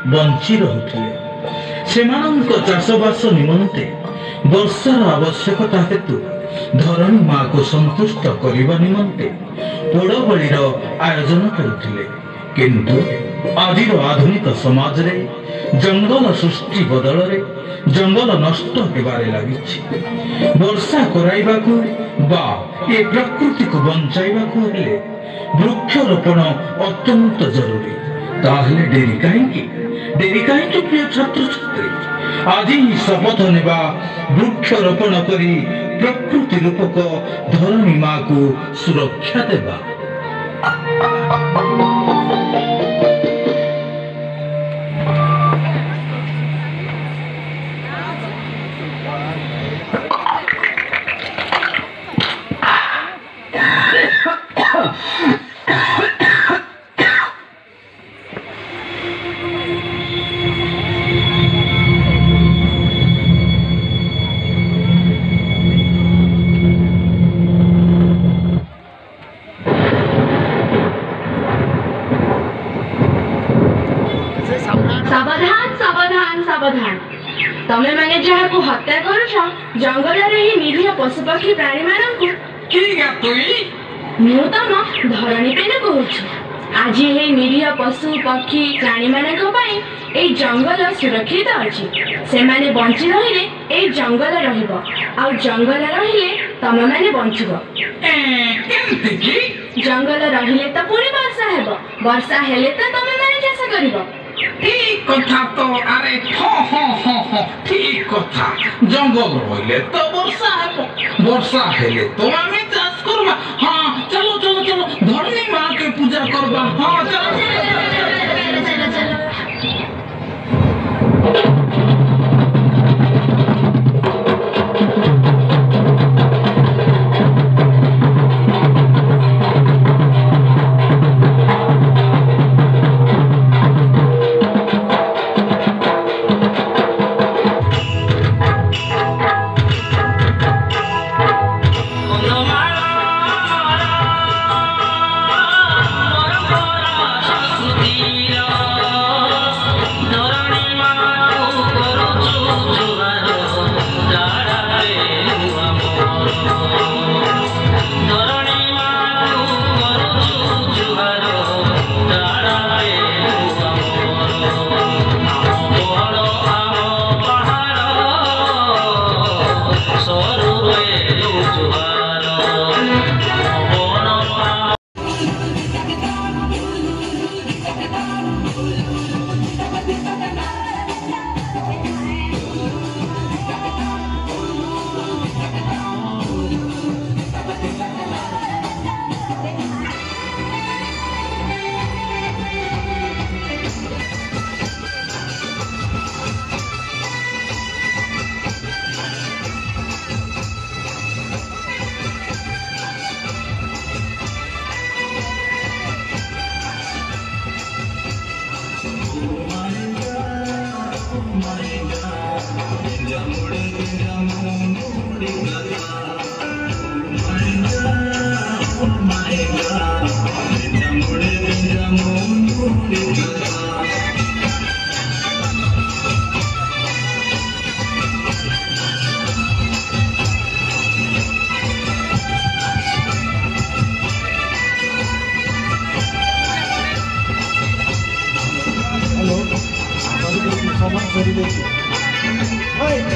Bunchy रहुथिले। सेमानंक चाषबास निमंते वर्षार आवश्यकता हेतु धरणी माँ को संतुष्ट करने निमंते पोड़बलीर आयोजन करुथिले। किंतु आज आधुनिक समाज रे जंगल सृष्टि बदल रे जंगल नष्ट होबारे लागिछि। वर्षा कराइबाकू बा ए प्रकृति को बंचाइबाकू हेले वृक्षरोपण अत्यंत जरूरी। ताहले डेरी कहीं प्रिय छात्र छात्री, आज ही शपथ नेबा वृक्षरोपण करी प्रकृति रूपक धरणी माँ को सुरक्षा देबा। तमे माने जहा को हत्या करूछ जंगल रे ही निरीह पशु पक्षी प्राणी मानन को की गा तुई मु तम धरणी पे कहूछ। आज हे निरीह पशु पक्षी प्राणी मानन को पई ए जंगल सुरक्षित अछि। से माने बंची रहिले ए जंगल रहइबो आ जंगल रहिले तमे माने बंचिबो। केमति की जंगल रहिले त पुरी वर्षा हेबो, वर्षा हेले त तमे माने चाष करिबो। ठीक कथा तो अरे ठीक कथा। जंगल रहिले तो वर्षा हेबो, वर्षा हेले तो आमे चाष करबा। हां चलो चलो चलो धरणी माँ के पूजा करबा। हां चलो चलो चलो Hello,